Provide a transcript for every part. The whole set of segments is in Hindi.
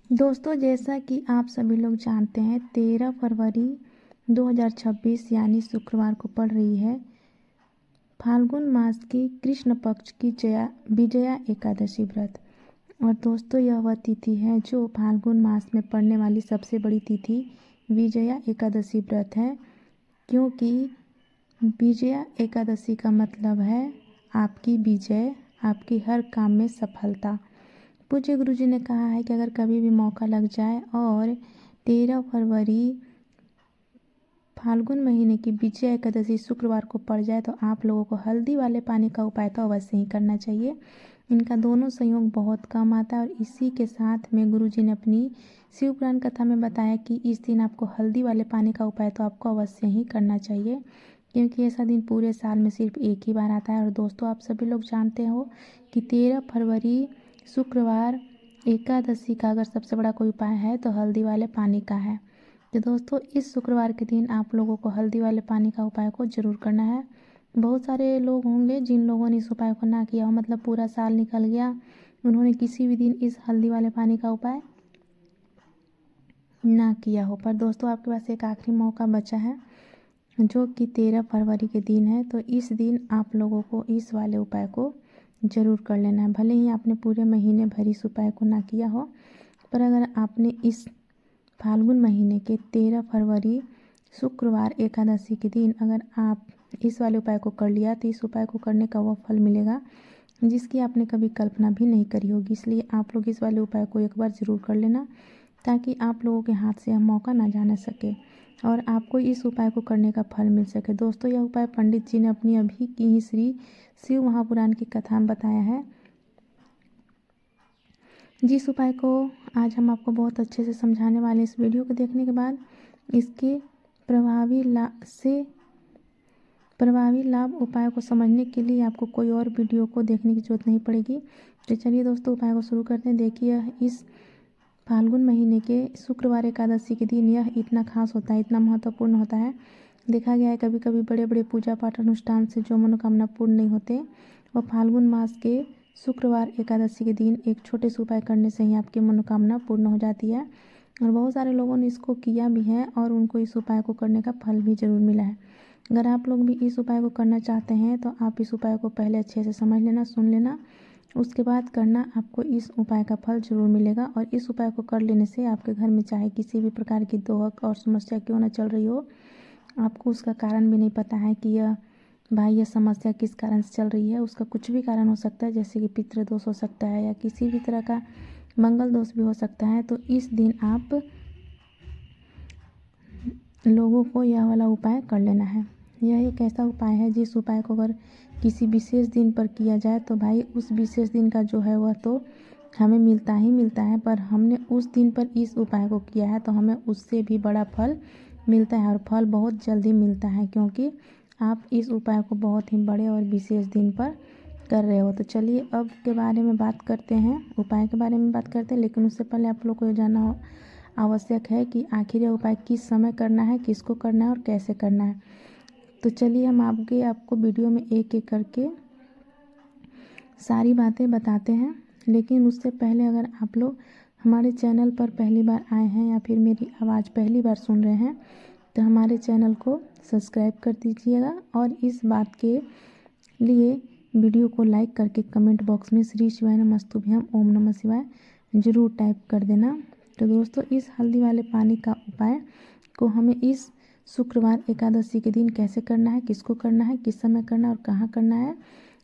दोस्तों, जैसा कि आप सभी लोग जानते हैं 13 फरवरी 2026 यानी शुक्रवार को पड़ रही है फाल्गुन मास की कृष्ण पक्ष की विजया एकादशी व्रत। और दोस्तों, यह वह तिथि है जो फाल्गुन मास में पड़ने वाली सबसे बड़ी तिथि विजया एकादशी व्रत है, क्योंकि विजया एकादशी का मतलब है आपकी विजय, आपकी हर काम में सफलता। पूज्य गुरुजी ने कहा है कि अगर कभी भी मौका लग जाए और 13 फरवरी फाल्गुन महीने की विजया एकादशी शुक्रवार को पड़ जाए तो आप लोगों को हल्दी वाले पानी का उपाय तो अवश्य ही करना चाहिए। इनका दोनों संयोग बहुत कम आता है और इसी के साथ में गुरुजी ने अपनी शिव पुराण कथा में बताया कि इस दिन आपको हल्दी वाले पानी का उपाय तो आपको अवश्य ही करना चाहिए, क्योंकि ऐसा दिन पूरे साल में सिर्फ एक ही बार आता है। और दोस्तों, आप सभी लोग जानते हो कि 13 फरवरी शुक्रवार एकादशी का अगर सबसे बड़ा कोई उपाय है तो हल्दी वाले पानी का है। तो दोस्तों, इस शुक्रवार के दिन आप लोगों को हल्दी वाले पानी का उपाय को ज़रूर करना है। बहुत सारे लोग होंगे जिन लोगों ने इस उपाय को ना किया हो, मतलब पूरा साल निकल गया, उन्होंने किसी भी दिन इस हल्दी वाले पानी का उपाय ना किया हो। पर दोस्तों, आपके पास एक आखिरी मौका बचा है जो कि 13 फरवरी के दिन है। तो इस दिन आप लोगों को इस वाले उपाय को ज़रूर कर लेना है। भले ही आपने पूरे महीने भर इस उपाय को ना किया हो, पर अगर आपने इस फाल्गुन महीने के 13 फरवरी शुक्रवार एकादशी के दिन अगर आप इस वाले उपाय को कर लिया तो इस उपाय को करने का वह फल मिलेगा जिसकी आपने कभी कल्पना भी नहीं करी होगी। इसलिए आप लोग इस वाले उपाय को एक बार ज़रूर कर लेना, ताकि आप लोगों के हाथ से यह मौका ना जाने सके और आपको इस उपाय को करने का फल मिल सके। दोस्तों, यह उपाय पंडित जी ने अपनी अभी की ही श्री शिव महापुराण की कथा में बताया है, जिस उपाय को आज हम आपको बहुत अच्छे से समझाने वाले। इस वीडियो को देखने के बाद इसके प्रभावी लाभ उपाय को समझने के लिए आपको कोई और वीडियो को देखने की जरूरत नहीं पड़ेगी। तो चलिए दोस्तों, उपाय को शुरू करते हैं। देखिए, इस फाल्गुन महीने के शुक्रवार एकादशी के दिन यह इतना खास होता है, इतना महत्वपूर्ण होता है। देखा गया है कभी कभी बड़े बड़े पूजा पाठ अनुष्ठान से जो मनोकामना पूर्ण नहीं होते, वह फाल्गुन मास के शुक्रवार एकादशी के दिन एक छोटे से उपाय करने से ही आपकी मनोकामना पूर्ण हो जाती है। और बहुत सारे लोगों ने इसको किया भी है और उनको इस उपाय को करने का फल भी ज़रूर मिला है। अगर आप लोग भी इस उपाय को करना चाहते हैं तो आप इस उपाय को पहले अच्छे से समझ लेना, सुन लेना, उसके बाद करना। आपको इस उपाय का फल ज़रूर मिलेगा। और इस उपाय को कर लेने से आपके घर में चाहे किसी भी प्रकार की दोहक और समस्या क्यों ना चल रही हो, आपको उसका कारण भी नहीं पता है कि यह समस्या किस कारण से चल रही है। उसका कुछ भी कारण हो सकता है, जैसे कि पितृ दोष हो सकता है या किसी भी तरह का मंगल दोष भी हो सकता है। तो इस दिन आप लोगों को यह वाला उपाय कर लेना है। यह एक ऐसा उपाय है जिस उपाय को अगर किसी विशेष दिन पर किया जाए तो भाई उस विशेष दिन का जो है वह तो हमें मिलता ही मिलता है, पर हमने उस दिन पर इस उपाय को किया है तो हमें उससे भी बड़ा फल मिलता है और फल बहुत जल्दी मिलता है, क्योंकि आप इस उपाय को बहुत ही बड़े और विशेष दिन पर कर रहे हो। तो चलिए अब के बारे में बात करते हैं, उपाय के बारे में बात करते हैं। लेकिन उससे पहले आप लोग को जानना आवश्यक है कि आखिर यह उपाय किस समय करना है, किसको करना है और कैसे करना है। तो चलिए हम आपको वीडियो में एक एक करके सारी बातें बताते हैं। लेकिन उससे पहले अगर आप लोग हमारे चैनल पर पहली बार आए हैं या फिर मेरी आवाज़ पहली बार सुन रहे हैं तो हमारे चैनल को सब्सक्राइब कर दीजिएगा और इस बात के लिए वीडियो को लाइक करके कमेंट बॉक्स में श्री शिवाय नमस्तुभ्यम ओम नमः शिवाय ज़रूर टाइप कर देना। तो दोस्तों, इस हल्दी वाले पानी का उपाय को हमें इस शुक्रवार एकादशी के दिन कैसे करना है, किसको करना है, किस समय करना है और कहाँ करना है,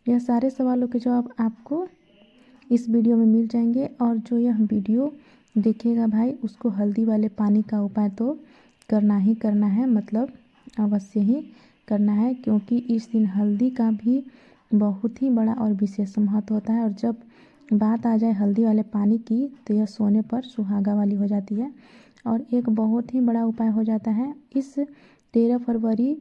यह सारे सवालों के जवाब आपको इस वीडियो में मिल जाएंगे। और जो यह वीडियो देखेगा भाई, उसको हल्दी वाले पानी का उपाय तो करना ही करना है, मतलब अवश्य ही करना है, क्योंकि इस दिन हल्दी का भी बहुत ही बड़ा और विशेष महत्व होता है। और जब बात आ जाए हल्दी वाले पानी की तो यह सोने पर सुहागा वाली हो जाती है और एक बहुत ही बड़ा उपाय हो जाता है इस 13 फरवरी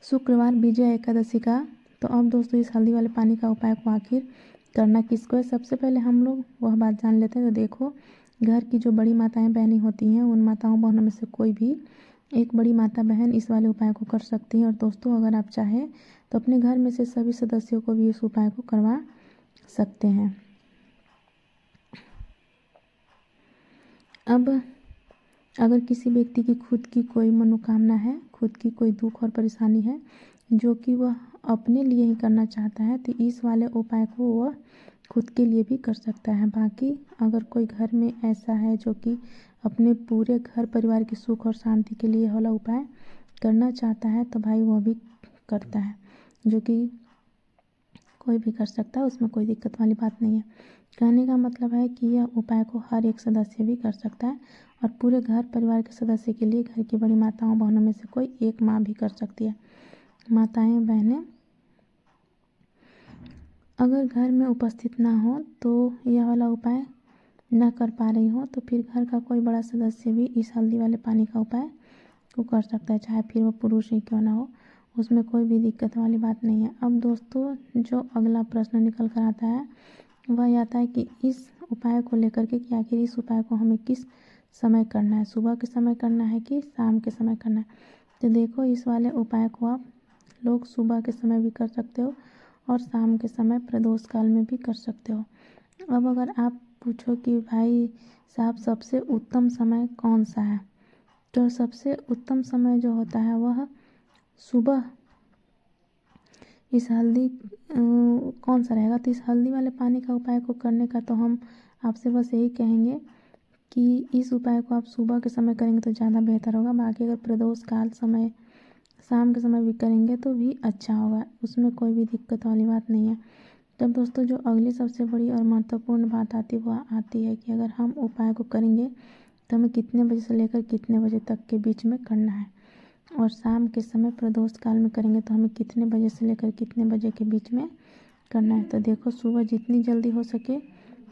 शुक्रवार विजय एकादशी का। तो अब दोस्तों, इस हल्दी वाले पानी का उपाय को आखिर करना किसको है, सबसे पहले हम लोग वह बात जान लेते हैं। तो देखो, घर की जो बड़ी माताएं बहनें होती हैं, उन माताओं बहनों में से कोई भी एक बड़ी माता बहन इस वाले उपाय को कर सकती हैं। और दोस्तों, अगर आप चाहें तो अपने घर में से सभी सदस्यों को भी इस उपाय को करवा सकते हैं। अब अगर किसी व्यक्ति की खुद की कोई मनोकामना है, खुद की कोई दुख और परेशानी है जो कि वह अपने लिए ही करना चाहता है, तो इस वाले उपाय को वह खुद के लिए भी कर सकता है। बाकी अगर कोई घर में ऐसा है जो कि अपने पूरे घर परिवार की सुख और शांति के लिए वाला उपाय करना चाहता है, तो भाई वह भी करता है, जो कि कोई भी कर सकता है, उसमें कोई दिक्कत वाली बात नहीं है। कहने का मतलब है कि यह उपाय को हर एक सदस्य भी कर सकता है और पूरे घर परिवार के सदस्य के लिए घर की बड़ी माताओं बहनों में से कोई एक माँ भी कर सकती है। माताएं बहनें अगर घर में उपस्थित ना हो तो यह वाला उपाय ना कर पा रही हो, तो फिर घर का कोई बड़ा सदस्य भी इस हल्दी वाले पानी का उपाय को कर सकता है, चाहे फिर वो पुरुष ही क्यों ना हो, उसमें कोई भी दिक्कत वाली बात नहीं है। अब दोस्तों, जो अगला प्रश्न निकल कर आता है वह आता है कि इस उपाय को लेकर के कि आखिर इस उपाय को हमें किस समय करना है, सुबह के समय करना है कि शाम के समय करना है। तो देखो, इस वाले उपाय को आप लोग सुबह के समय भी कर सकते हो और शाम के समय प्रदोष काल में भी कर सकते हो। अब अगर आप पूछो कि भाई साहब सबसे उत्तम समय कौन सा है, तो सबसे उत्तम समय जो होता है वह सुबह इस हल्दी कौन सा रहेगा, तो इस हल्दी वाले पानी का उपाय को करने का तो हम आपसे बस यही कहेंगे कि इस उपाय को आप सुबह के समय करेंगे तो ज़्यादा बेहतर होगा। बाकी अगर प्रदोष काल समय शाम के समय भी करेंगे तो भी अच्छा होगा, उसमें कोई भी दिक्कत वाली बात नहीं है। तब दोस्तों, जो अगली सबसे बड़ी और महत्वपूर्ण बात आती है वह आती है कि अगर हम उपाय को करेंगे तो हमें कितने बजे से लेकर कितने बजे तक के बीच में करना है, और शाम के समय प्रदोष काल में करेंगे तो हमें कितने बजे से लेकर कितने बजे के बीच में करना है। तो देखो, सुबह जितनी जल्दी हो सके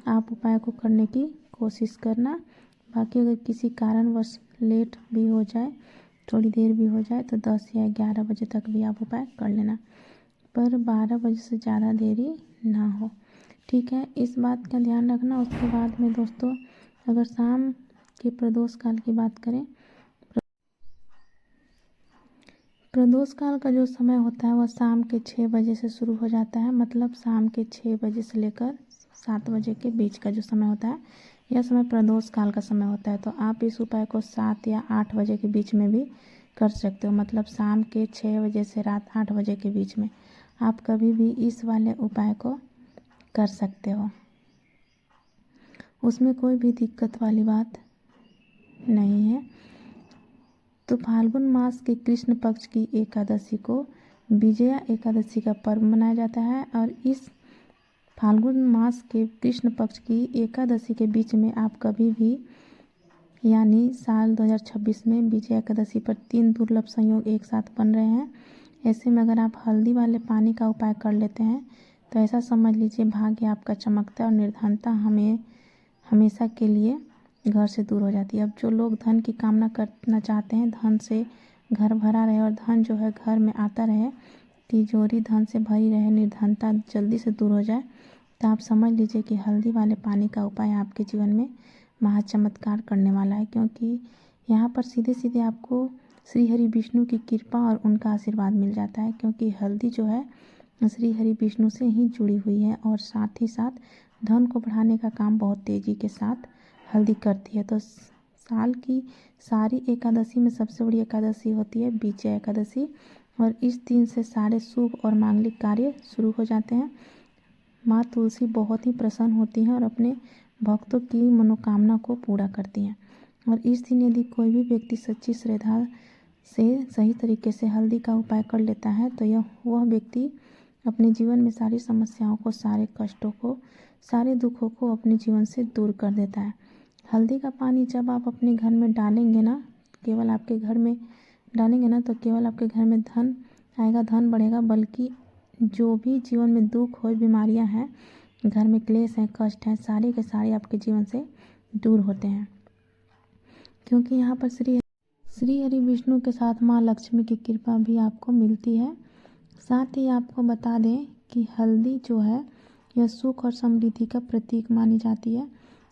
आप उपाय को करने की कोशिश करना। बाकी अगर किसी कारणवश लेट भी हो जाए, थोड़ी देर भी हो जाए, तो 10 या 11 बजे तक भी आप उपाय कर लेना, पर 12 बजे से ज़्यादा देरी ना हो, ठीक है। इस बात का ध्यान रखना। उसके बाद में दोस्तों, अगर शाम के प्रदोष काल की बात करें, प्रदोष काल का जो समय होता है वह शाम के 6 बजे से शुरू हो जाता है, मतलब शाम के 6 बजे से लेकर 7 बजे के बीच का जो समय होता है यह समय प्रदोष काल का समय होता है। तो आप इस उपाय को 7 या 8 बजे के बीच में भी कर सकते हो, मतलब शाम के 6 बजे से रात 8 बजे के बीच में आप कभी भी इस वाले उपाय को कर सकते हो, उसमें कोई भी दिक्कत वाली बात नहीं है। तो फाल्गुन मास के कृष्ण पक्ष की एकादशी को विजया एकादशी का पर्व मनाया जाता है, और इस फाल्गुन मास के कृष्ण पक्ष की एकादशी के बीच में आप कभी भी, यानी साल 2026 में विजया एकादशी पर 3 दुर्लभ संयोग एक साथ बन रहे हैं। ऐसे में अगर आप हल्दी वाले पानी का उपाय कर लेते हैं तो ऐसा समझ लीजिए भाग्य आपका चमकता है और निर्धनता हमेशा के लिए घर से दूर हो जाती है। अब जो लोग धन की कामना करना चाहते हैं, धन से घर भरा रहे और धन जो है घर में आता रहे, तिजोरी धन से भरी रहे, निर्धनता जल्दी से दूर हो जाए, तो आप समझ लीजिए कि हल्दी वाले पानी का उपाय आपके जीवन में महाचमत्कार करने वाला है, क्योंकि यहाँ पर सीधे सीधे आपको श्री हरि विष्णु की कृपा और उनका आशीर्वाद मिल जाता है, क्योंकि हल्दी जो है श्री हरि विष्णु से ही जुड़ी हुई है और साथ ही साथ धन को बढ़ाने का काम बहुत तेज़ी के साथ हल्दी करती है। तो साल की सारी एकादशी में सबसे बड़ी एकादशी होती है विजया एकादशी, और इस दिन से सारे शुभ और मांगलिक कार्य शुरू हो जाते हैं। माँ तुलसी बहुत ही प्रसन्न होती हैं और अपने भक्तों की मनोकामना को पूरा करती हैं। और इस दिन यदि कोई भी व्यक्ति सच्ची श्रद्धा से सही तरीके से हल्दी का उपाय कर लेता है तो वह व्यक्ति अपने जीवन में सारी समस्याओं को, सारे कष्टों को, सारे दुखों को अपने जीवन से दूर कर देता है। हल्दी का पानी जब आप अपने घर में डालेंगे ना, केवल आपके घर में डालेंगे ना, तो केवल आपके घर में धन आएगा, धन बढ़ेगा, बल्कि जो भी जीवन में दुख हो, बीमारियां हैं, घर में क्लेश हैं, कष्ट हैं, सारे के सारे आपके जीवन से दूर होते हैं, क्योंकि यहाँ पर श्री हरि विष्णु के साथ माँ लक्ष्मी की कृपा भी आपको मिलती है। साथ ही आपको बता दें कि हल्दी जो है यह सुख और समृद्धि का प्रतीक मानी जाती है।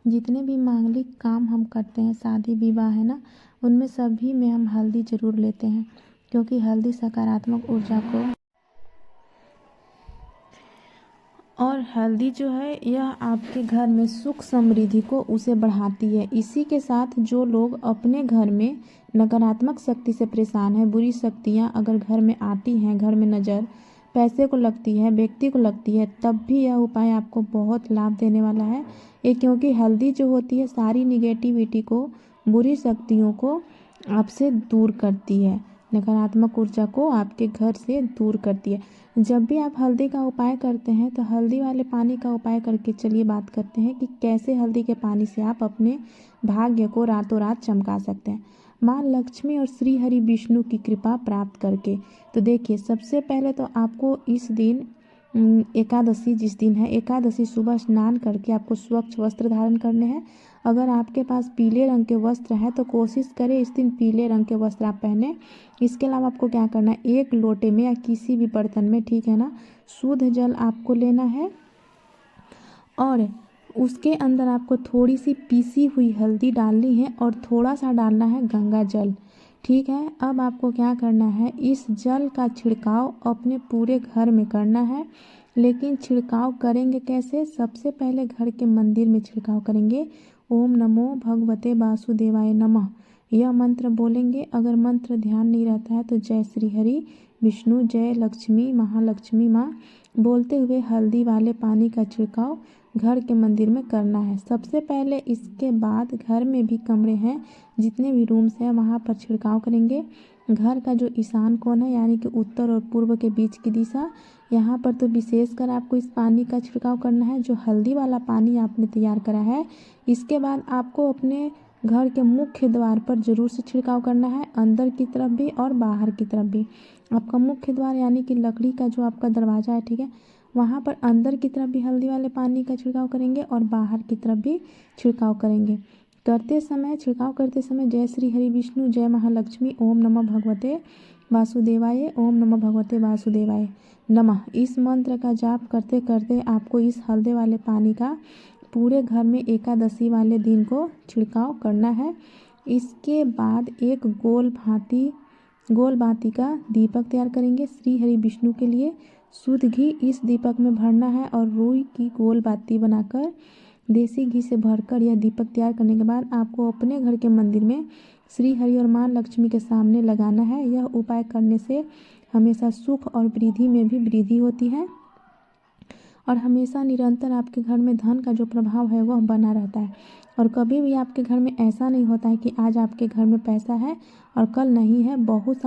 जितने भी मांगलिक काम हम करते हैं, शादी विवाह है ना, उनमें सभी में हम हल्दी ज़रूर लेते हैं, क्योंकि हल्दी सकारात्मक ऊर्जा को और हल्दी जो है यह आपके घर में सुख समृद्धि को उसे बढ़ाती है। इसी के साथ जो लोग अपने घर में नकारात्मक शक्ति से परेशान है, बुरी शक्तियाँ अगर घर में आती हैं, घर में नज़र पैसे को लगती है, व्यक्ति को लगती है, तब भी यह उपाय आपको बहुत लाभ देने वाला है। ये क्योंकि हल्दी जो होती है सारी निगेटिविटी को, बुरी शक्तियों को आपसे दूर करती है, नकारात्मक ऊर्जा को आपके घर से दूर करती है। जब भी आप हल्दी का उपाय करते हैं तो हल्दी वाले पानी का उपाय करके चलिए बात करते हैं कि कैसे हल्दी के पानी से आप अपने भाग्य को रातों रात चमका सकते हैं, माँ लक्ष्मी और श्री हरि विष्णु की कृपा प्राप्त करके। तो देखिए, सबसे पहले तो आपको इस दिन एकादशी जिस दिन है, एकादशी सुबह स्नान करके आपको स्वच्छ वस्त्र धारण करने हैं। अगर आपके पास पीले रंग के वस्त्र हैं तो कोशिश करें इस दिन पीले रंग के वस्त्र आप पहने। इसके अलावा आपको क्या करना है, एक लोटे में या किसी भी बर्तन में, ठीक है ना, शुद्ध जल आपको लेना है और उसके अंदर आपको थोड़ी सी पीसी हुई हल्दी डालनी है और थोड़ा सा डालना है गंगा जल, ठीक है। अब आपको क्या करना है, इस जल का छिड़काव अपने पूरे घर में करना है। लेकिन छिड़काव करेंगे कैसे, सबसे पहले घर के मंदिर में छिड़काव करेंगे। ओम नमो भगवते वासुदेवाय नमः यह मंत्र बोलेंगे। अगर मंत्र ध्यान नहीं रहता है तो जय श्री हरि विष्णु, जय लक्ष्मी, महालक्ष्मी माँ बोलते हुए हल्दी वाले पानी का छिड़काव घर के मंदिर में करना है सबसे पहले। इसके बाद घर में भी कमरे हैं, जितने भी रूम्स हैं वहाँ पर छिड़काव करेंगे। घर का जो ईशान कोण है यानी कि उत्तर और पूर्व के बीच की दिशा, यहाँ पर तो विशेषकर आपको इस पानी का छिड़काव करना है, जो हल्दी वाला पानी आपने तैयार करा है। इसके बाद आपको अपने घर के मुख्य द्वार पर जरूर से छिड़काव करना है, अंदर की तरफ भी और बाहर की तरफ भी। आपका मुख्य द्वार यानी कि लकड़ी का जो आपका दरवाज़ा है, ठीक है, वहाँ पर अंदर की तरफ भी हल्दी वाले पानी का छिड़काव करेंगे और बाहर की तरफ भी छिड़काव करेंगे। छिड़काव करते समय जय श्री हरि विष्णु, जय महालक्ष्मी, ओम नमः भगवते वासुदेवाय, ओम नमः भगवते वासुदेवाय नमः इस मंत्र का जाप करते करते आपको इस हल्दी वाले पानी का पूरे घर में एकादशी वाले दिन को छिड़काव करना है। इसके बाद एक गोल बाती का दीपक तैयार करेंगे श्री हरि विष्णु के लिए। शुद्ध घी इस दीपक में भरना है और रुई की गोल बाती बनाकर देसी घी से भरकर यह दीपक तैयार करने के बाद आपको अपने घर के मंदिर में श्री हरि और माँ लक्ष्मी के सामने लगाना है। यह उपाय करने से हमेशा सुख और वृद्धि में भी वृद्धि होती है और हमेशा निरंतर आपके घर में धन का जो प्रभाव है वह बना रहता है। और कभी भी आपके घर में ऐसा नहीं होता है कि आज आपके घर में पैसा है और कल नहीं है। बहुत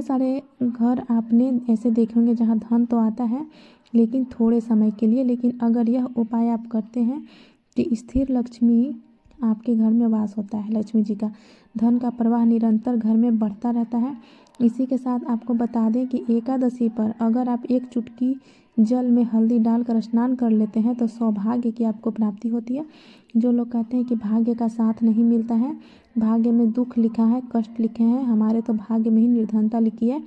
सारे घर आपने ऐसे देखे होंगे जहाँ धन तो आता है लेकिन थोड़े समय के लिए। लेकिन अगर यह उपाय आप करते हैं तो स्थिर लक्ष्मी आपके घर में वास होता है, लक्ष्मी जी का धन का प्रवाह निरंतर घर में बढ़ता रहता है। इसी के साथ आपको बता दें कि एकादशी पर अगर आप एक चुटकी जल में हल्दी डालकर स्नान कर लेते हैं तो सौभाग्य की आपको प्राप्ति होती है। जो लोग कहते हैं कि भाग्य का साथ नहीं मिलता है, भाग्य में दुख लिखा है, कष्ट लिखे हैं, हमारे तो भाग्य में ही निर्धनता लिखी है।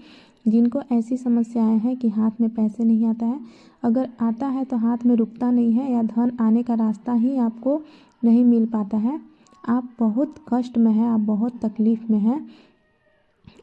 जिनको ऐसी समस्याएं हैं कि हाथ में पैसे नहीं आता है, अगर आता है तो हाथ में रुकता नहीं है या धन आने का रास्ता ही आपको नहीं मिल पाता है, आप बहुत कष्ट में हैं, आप बहुत तकलीफ़ में हैं,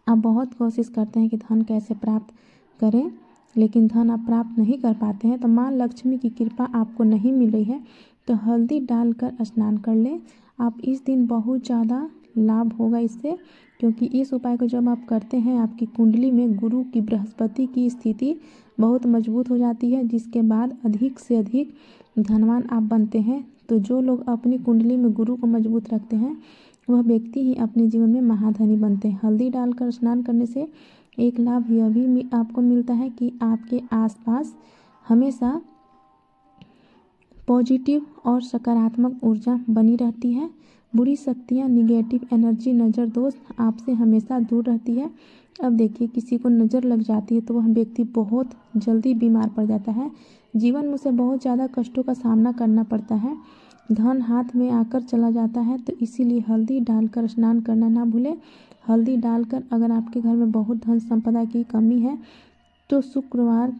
आप बहुत कोशिश करते हैं कि धन कैसे प्राप्त करें लेकिन धन आप प्राप्त नहीं कर पाते हैं, तो माँ लक्ष्मी की कृपा आपको नहीं मिल रही है तो हल्दी डालकर स्नान कर लें। आप इस दिन बहुत ज़्यादा लाभ होगा इससे, क्योंकि इस उपाय को जब आप करते हैं आपकी कुंडली में गुरु की, बृहस्पति की स्थिति बहुत मजबूत हो जाती है, जिसके बाद अधिक से अधिक धनवान आप बनते हैं। तो जो लोग अपनी कुंडली में गुरु को मजबूत रखते हैं वह व्यक्ति ही अपने जीवन में महाधनी बनते हैं। हल्दी डालकर स्नान करने से एक लाभ यह भी आपको मिलता है कि आपके आसपास हमेशा पॉजिटिव और सकारात्मक ऊर्जा बनी रहती है। बुरी शक्तियाँ, निगेटिव एनर्जी, नज़र दोष आपसे हमेशा दूर रहती है। अब देखिए, किसी को नज़र लग जाती है तो वह व्यक्ति बहुत जल्दी बीमार पड़ जाता है, जीवन में उसे बहुत ज़्यादा कष्टों का सामना करना पड़ता है, धन हाथ में आकर चला जाता है। तो इसीलिए हल्दी डालकर स्नान करना ना भूलें। हल्दी डालकर अगर आपके घर में बहुत धन संपदा की कमी है तो शुक्रवार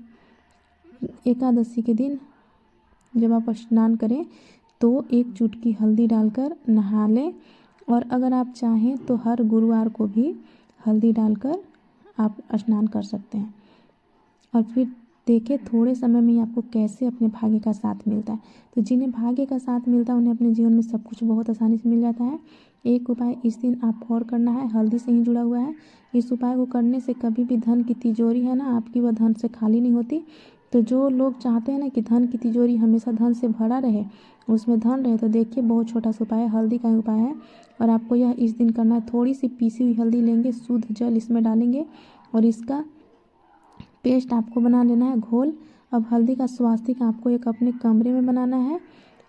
एकादशी के दिन जब आप स्नान करें तो एक चुटकी हल्दी डालकर नहा लें। और अगर आप चाहें तो हर गुरुवार को भी हल्दी डालकर आप स्नान कर सकते हैं। और फिर देखिए थोड़े समय में ही आपको कैसे अपने भाग्य का साथ मिलता है। तो जिन्हें भाग्य का साथ मिलता है उन्हें अपने जीवन में सब कुछ बहुत आसानी से मिल जाता है। एक उपाय इस दिन आप और करना है, हल्दी से ही जुड़ा हुआ है। इस उपाय को करने से कभी भी धन की तिजोरी है ना आपकी, वह धन से खाली नहीं होती। तो जो लोग चाहते हैं ना कि धन की तिजोरी हमेशा धन से भरा रहे, उसमें धन रहे, तो देखिए बहुत छोटा सा उपाय है, हल्दी का ही उपाय है। और आपको यह इस दिन करना है। थोड़ी सी पीसी हुई हल्दी लेंगे, शुद्ध जल इसमें डालेंगे और इसका पेस्ट आपको बना लेना है, घोल। अब हल्दी का स्वास्तिक आपको एक अपने कमरे में बनाना है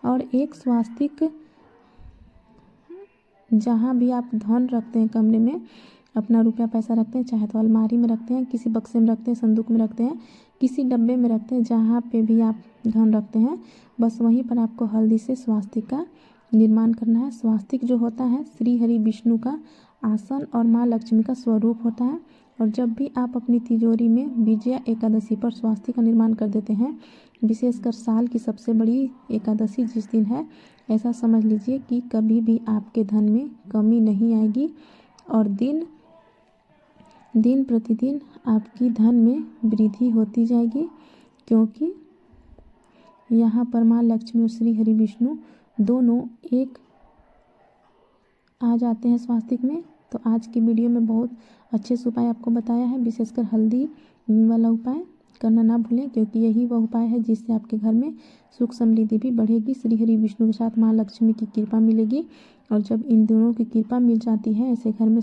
और एक स्वास्तिक जहाँ भी आप धन रखते हैं कमरे में, अपना रुपया पैसा रखते हैं, चाहे तो अलमारी में रखते हैं, किसी बक्से में रखते हैं, संदूक में रखते हैं, किसी डब्बे में रखते हैं, जहाँ पे भी आप धन रखते हैं, बस वहीं पर आपको हल्दी से स्वास्तिक का निर्माण करना है। स्वास्तिक जो होता है श्री हरि विष्णु का आसन और माँ लक्ष्मी का स्वरूप होता है। और जब भी आप अपनी तिजोरी में विजया एकादशी पर स्वास्तिक का निर्माण कर देते हैं, विशेषकर साल की सबसे बड़ी एकादशी जिस दिन है, ऐसा समझ लीजिए कि कभी भी आपके धन में कमी नहीं आएगी और दिन प्रतिदिन आपकी धन में वृद्धि होती जाएगी, क्योंकि यहाँ पर माँ लक्ष्मी और श्री हरि विष्णु दोनों एक आ जाते हैं स्वास्तिक में। तो आज की वीडियो में बहुत अच्छे से उपाय आपको बताया है, विशेषकर हल्दी वाला उपाय करना ना भूलें, क्योंकि यही वह उपाय है जिससे आपके घर में सुख समृद्धि भी बढ़ेगी, श्री हरि विष्णु के साथ माँ लक्ष्मी की कृपा मिलेगी। और जब इन दोनों की कृपा मिल जाती है, ऐसे घर में